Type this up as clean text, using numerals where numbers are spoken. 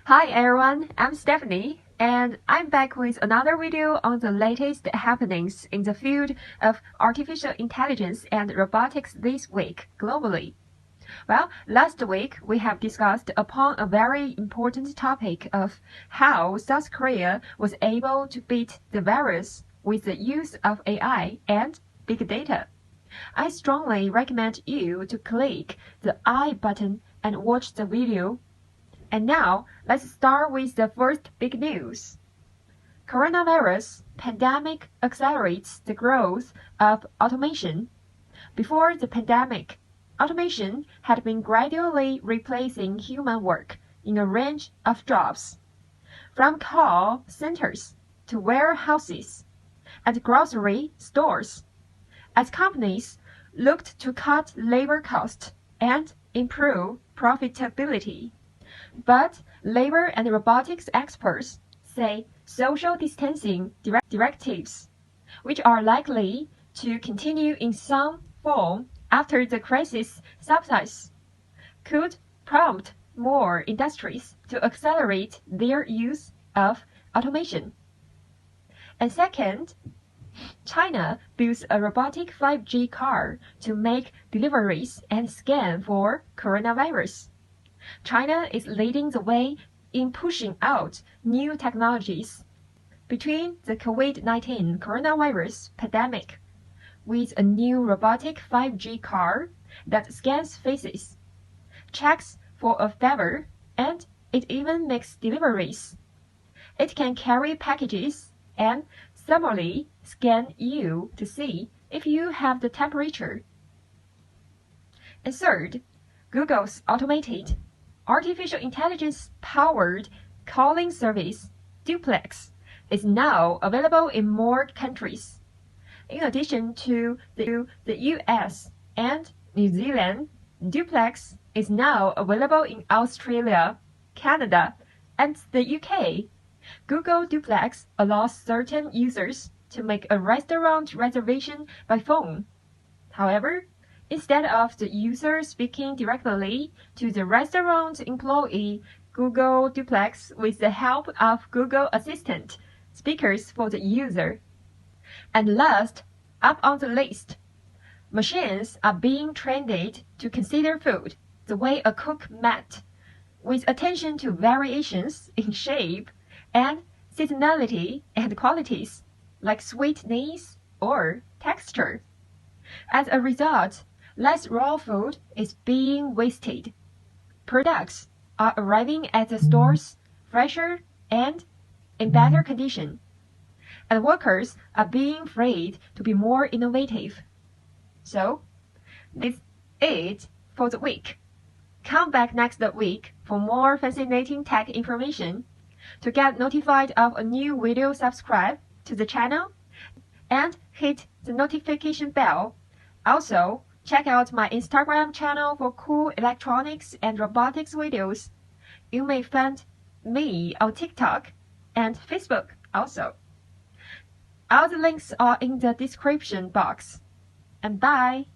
Hi everyone, I'm Stephanie, and I'm back with another video on the latest happenings in the field of artificial intelligence and robotics this week globally. Well, last week we have discussed upon a very important topic of how South Korea was able to beat the virus with the use of AI and big data. I strongly recommend you to click the I button and watch the video. And now, let's start with the first big news. Coronavirus pandemic accelerates the growth of automation. Before the pandemic, automation had been gradually replacing human work in a range of jobs, from call centers to warehouses and grocery stores, as companies looked to cut labor costs and improve profitability. But labor and robotics experts say social distancing directives, which are likely to continue in some form after the crisis subsides, could prompt more industries to accelerate their use of automation. And second, China builds a robotic 5G car to make deliveries and scan for coronavirus. China is leading the way in pushing out new technologies. Between the Covid19 coronavirus pandemic, with a new robotic 5G car that scans faces, checks for a fever, and it even makes deliveries. It can carry packages and thermally scan you to see if you have the temperature. And third, Google's automated artificial intelligence-powered calling service, Duplex, is now available in more countries. In addition to the US and New Zealand, Duplex is now available in Australia, Canada, and the UK. Google Duplex allows certain users to make a restaurant reservation by phone. However, instead of the user speaking directly to the restaurant employee, Google Duplex with the help of Google Assistant speakers for the user. And last, up on the list, machines are being trained to consider food the way a cook might, with attention to variations in shape and seasonality and qualities, like sweetness or texture. As a result, less raw food is being wasted. Products are arriving at the stores fresher and in better condition, and workers are being freed to be more innovative. So, this is it for the week. Come back next week for more fascinating tech information. To get notified of a new video, subscribe to the channel and hit the notification bell. Also, check out my Instagram channel for cool electronics and robotics videos. You may find me on TikTok and Facebook also. All the links are in the description box. And bye!